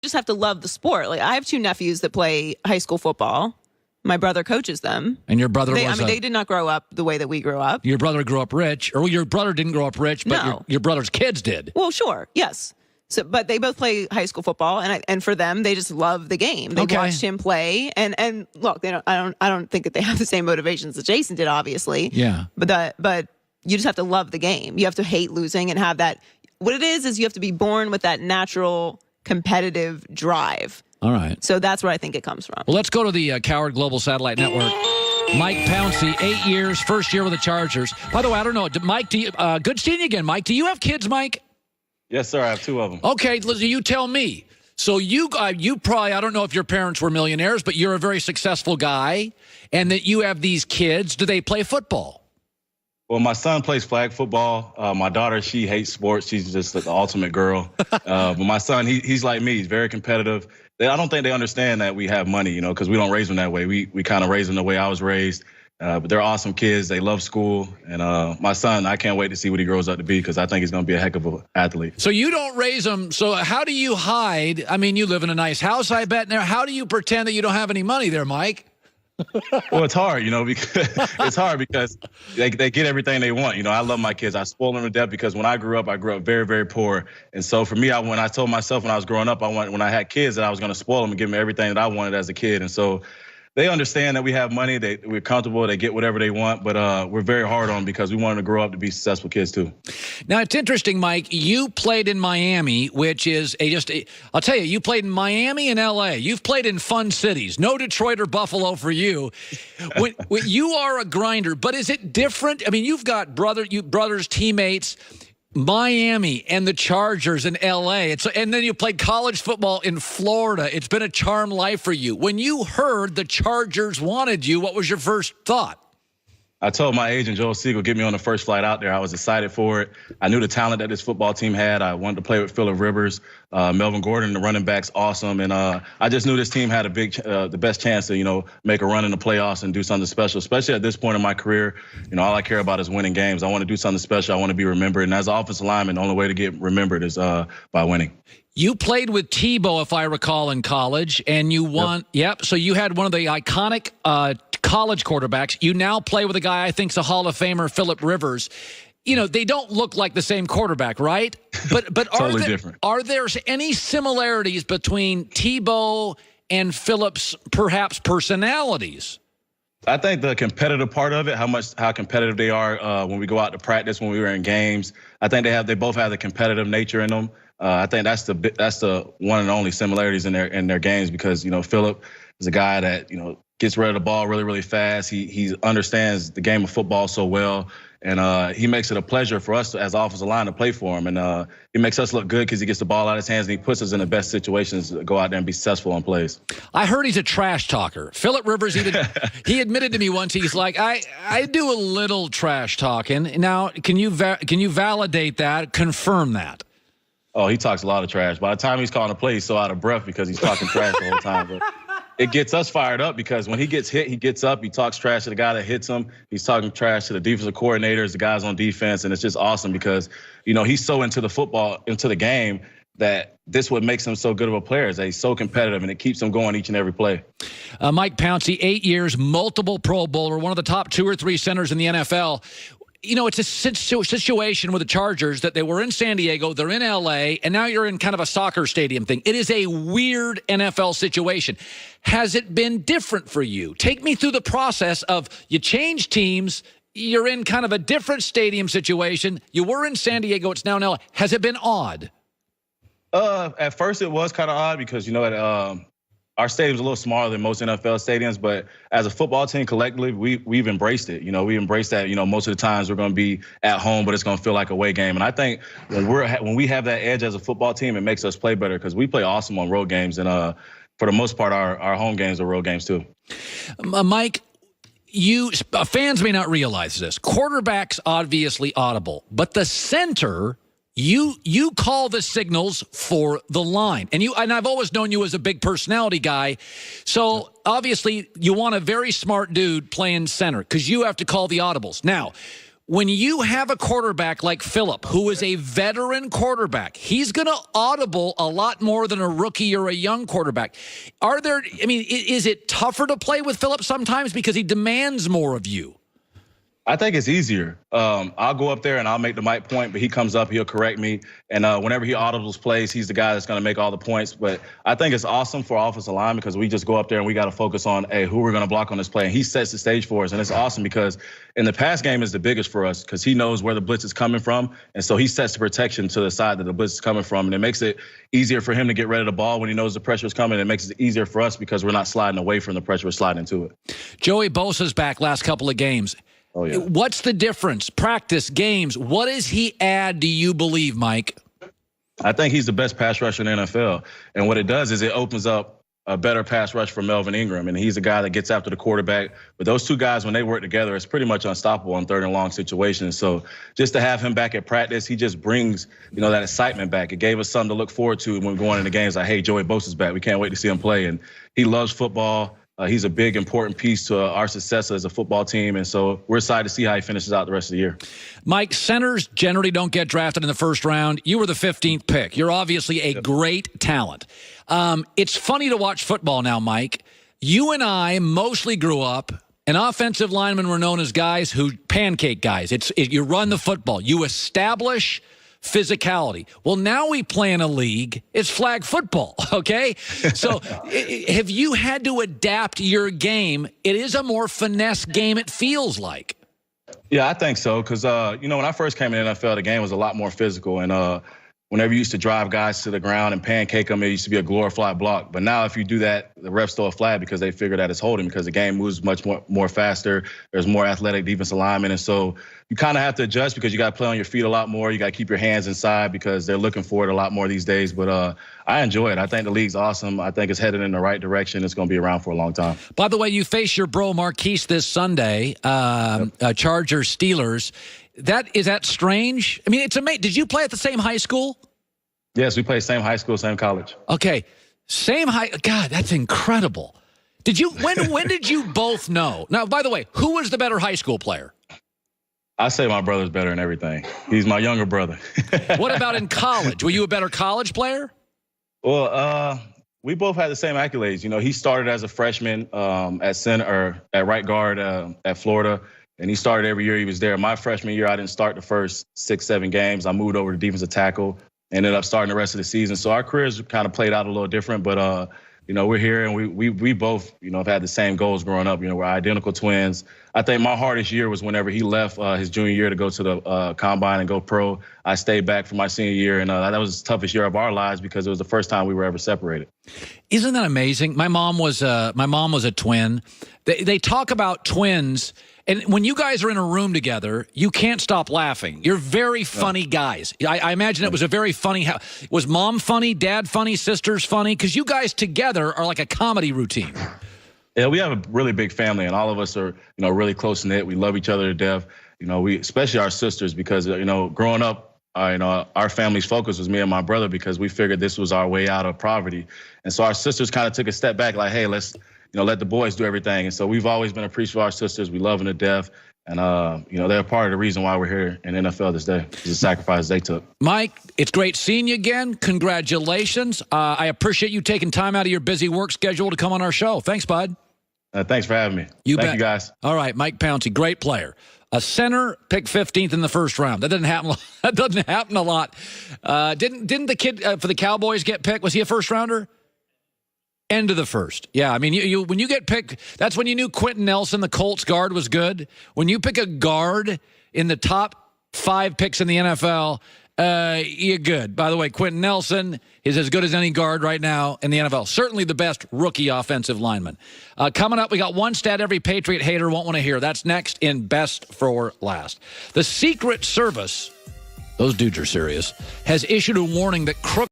just have to love the sport. Like, I have 2 nephews that play high school football. My brother coaches them. And your brother they did not grow up the way that we grew up. Your brother grew up rich. Or your brother didn't grow up rich, but No. your brother's kids did. Well, sure, yes. So, but they both play high school football, and for them, they just love the game. They watched him play, and look, I don't think that they have the same motivations that Jason did, obviously. Yeah. But you just have to love the game. You have to hate losing and have that. What it is you have to be born with that natural competitive drive. All right. So that's where I think it comes from. Well, let's go to the Coward Global Satellite Network. Mike Pouncey, 8 years, first year with the Chargers. By the way, I don't know, Mike, good seeing you again, Mike. Do you have kids, Mike? Yes, sir. I have 2 of them. Okay, listen, you tell me. So you probably, I don't know if your parents were millionaires, but you're a very successful guy, and that you have these kids. Do they play football? Well, my son plays flag football. My daughter, she hates sports. She's just the ultimate girl. But my son, he's like me. He's very competitive. I don't think they understand that we have money, because we don't raise them that way. We kind of raise them the way I was raised. But they're awesome kids. They love school. And my son, I can't wait to see what he grows up to be, because I think he's going to be a heck of an athlete. So you don't raise them. So how do you hide? I mean, you live in a nice house, I bet. Now, how do you pretend that you don't have any money there, Mike? Well, it's hard, because it's hard because they get everything they want. I love my kids. I spoil them to death, because when I grew up very, very poor. And so for me, when I told myself when I was growing up, when I had kids, that I was going to spoil them and give them everything that I wanted as a kid. And so they understand that we have money, we're comfortable, they get whatever they want, but we're very hard on them because we want them to grow up to be successful kids too. Now, it's interesting, Mike, you played in Miami, which is I'll tell you, you played in Miami and LA. You've played in fun cities. No Detroit or Buffalo for you. when you are a grinder, but is it different? I mean, you've got brothers, teammates, Miami and the Chargers in L.A. And then you played college football in Florida. It's been a charmed life for you. When you heard the Chargers wanted you, what was your first thought? I told my agent, Joel Siegel, get me on the first flight out there. I was excited for it. I knew the talent that this football team had. I wanted to play with Phillip Rivers, Melvin Gordon, the running backs, awesome. And I just knew this team had the best chance to, make a run in the playoffs and do something special, especially at this point in my career. All I care about is winning games. I want to do something special. I want to be remembered. And as an offensive lineman, the only way to get remembered is by winning. You played with Tebow, if I recall, in college, and you won. Yep. So you had one of the iconic college quarterbacks. You now play with a guy I think's a Hall of Famer, Phillip Rivers. They don't look like the same quarterback, right? But totally different. Are there any similarities between Tebow and Phillip's perhaps personalities? I think the competitive part of it, how competitive they are when we go out to practice, when we were in games. I think they both have the competitive nature in them. I think that's the one and only similarities in their games, because Phillip is a guy that gets rid of the ball really, really fast. He understands the game of football so well, and he makes it a pleasure for us as offensive line to play for him. And he makes us look good because he gets the ball out of his hands and he puts us in the best situations to go out there and be successful on plays. I heard he's a trash talker. Phillip Rivers, he admitted to me once, he's like, I do a little trash talking. Now, can you validate that, confirm that? Oh, he talks a lot of trash. By the time he's calling a play, he's so out of breath because he's talking trash the whole time. But it gets us fired up because when he gets hit, he gets up, he talks trash to the guy that hits him. He's talking trash to the defensive coordinators, the guys on defense, and it's just awesome because, he's so into the football, into the game, that this what makes him so good of a player is that he's so competitive, and it keeps him going each and every play. Mike Pouncey, 8 years, multiple Pro Bowler, one of the top 2 or 3 centers in the NFL. It's a situation with the Chargers that they were in San Diego, they're in L.A., and now you're in kind of a soccer stadium thing. It is a weird NFL situation. Has it been different for you? Take me through the process of you change teams, you're in kind of a different stadium situation. You were in San Diego, it's now in L.A. Has it been odd? At first it was kind of odd because, our stadium's a little smaller than most NFL stadiums, but as a football team collectively, we've embraced it. We embraced that. Most of the times we're going to be at home, but it's going to feel like a away game. And I think when we have that edge as a football team, it makes us play better because we play awesome on road games, and for the most part, our home games are road games too. Mike, fans may not realize this. Quarterback's obviously audible, but the center. You call the signals for the line. And I've always known you as a big personality guy. So obviously you want a very smart dude playing center because you have to call the audibles. Now, when you have a quarterback like Phillip, who is a veteran quarterback, he's going to audible a lot more than a rookie or a young quarterback. Is it tougher to play with Phillip sometimes because he demands more of you? I think it's easier. I'll go up there and I'll make the mic point, but he comes up, he'll correct me. And whenever he audibles plays, he's the guy that's going to make all the points. But I think it's awesome for offensive line because we just go up there and we got to focus on, hey, who we're going to block on this play. And he sets the stage for us. And it's awesome because in the pass game is the biggest for us because he knows where the blitz is coming from. And so he sets the protection to the side that the blitz is coming from. And it makes it easier for him to get rid of the ball when he knows the pressure is coming. It makes it easier for us because we're not sliding away from the pressure, we're sliding into it. Joey Bosa's back last couple of games. Oh, yeah. What's the difference? Practice, games. What does he add, do you believe, Mike? I think he's the best pass rusher in the NFL. And what it does is it opens up a better pass rush for Melvin Ingram. And he's a guy that gets after the quarterback. But those two guys, when they work together, it's pretty much unstoppable in 3rd and long situations. So just to have him back at practice, he just brings, that excitement back. It gave us something to look forward to when we're going into games. Like, hey, Joey Bosa's back. We can't wait to see him play. And he loves football. He's a big, important piece to our success as a football team. And so we're excited to see how he finishes out the rest of the year. Mike, centers generally don't get drafted in the 1st round. You were the 15th pick. You're obviously a great talent. It's funny to watch football now, Mike. You and I mostly grew up, and offensive linemen were known as guys who pancake guys. You run the football. You establish physicality. Well, now we play in a league. It's flag football, okay? So have you had to adapt your game? It is a more finesse game, it feels like. Yeah, I think so. Because, when I first came in the NFL, the game was a lot more physical. And whenever you used to drive guys to the ground and pancake them, it used to be a glorified block. But now if you do that, the refs throw a flag because they figure that it's holding because the game moves much more faster. There's more athletic defensive linemen. And so you kind of have to adjust because you got to play on your feet a lot more. You got to keep your hands inside because they're looking for it a lot more these days. But I enjoy it. I think the league's awesome. I think it's headed in the right direction. It's going to be around for a long time. By the way, you face your bro Marquise this Sunday, Chargers Steelers. Is that strange? I mean, it's amazing. Did you play at the same high school? Yes, we played same high school, same college. Okay, same high. God, that's incredible. Did you? When did you both know? Now, by the way, who was the better high school player? I say my brother's better in everything. He's my younger brother. What about in college? Were you a better college player? Well, we both had the same accolades. He started as a freshman at center or at right guard at Florida. And he started every year he was there. My freshman year, I didn't start the first 6-7 games. I moved over to defensive tackle, ended up starting the rest of the season. So our careers kind of played out a little different. But, we're here and we both, have had the same goals growing up. We're identical twins. I think my hardest year was whenever he left his junior year to go to the combine and go pro. I stayed back for my senior year, and that was the toughest year of our lives because it was the first time we were ever separated. Isn't that amazing? My mom was a twin. They talk about twins. And when you guys are in a room together, you can't stop laughing. You're very funny guys. I imagine it was a very funny. Was mom funny, dad funny, sisters funny? Because you guys together are like a comedy routine. Yeah, we have a really big family, and all of us are, really close knit. We love each other to death. We especially our sisters because growing up, our family's focus was me and my brother because we figured this was our way out of poverty, and so our sisters kind of took a step back, like, hey, let's. Let the boys do everything. And so we've always been appreciative of our sisters. We love them to death. And, they're part of the reason why we're here in the NFL this day. It's the sacrifice they took. Mike, it's great seeing you again. Congratulations. I appreciate you taking time out of your busy work schedule to come on our show. Thanks, bud. Thanks for having me. Thank you, guys. All right, Mike Pouncey, great player. A center picked 15th in the 1st round. That doesn't happen. That doesn't happen a lot. Didn't the kid for the Cowboys get picked? Was he a 1st rounder? End of the 1st. Yeah, I mean, you when you get picked, that's when you knew Quentin Nelson, the Colts guard, was good. When you pick a guard in the top 5 picks in the NFL, you're good. By the way, Quentin Nelson is as good as any guard right now in the NFL. Certainly the best rookie offensive lineman. Coming up, we got one stat every Patriot hater won't want to hear. That's next in Best for Last. The Secret Service, those dudes are serious, has issued a warning that crook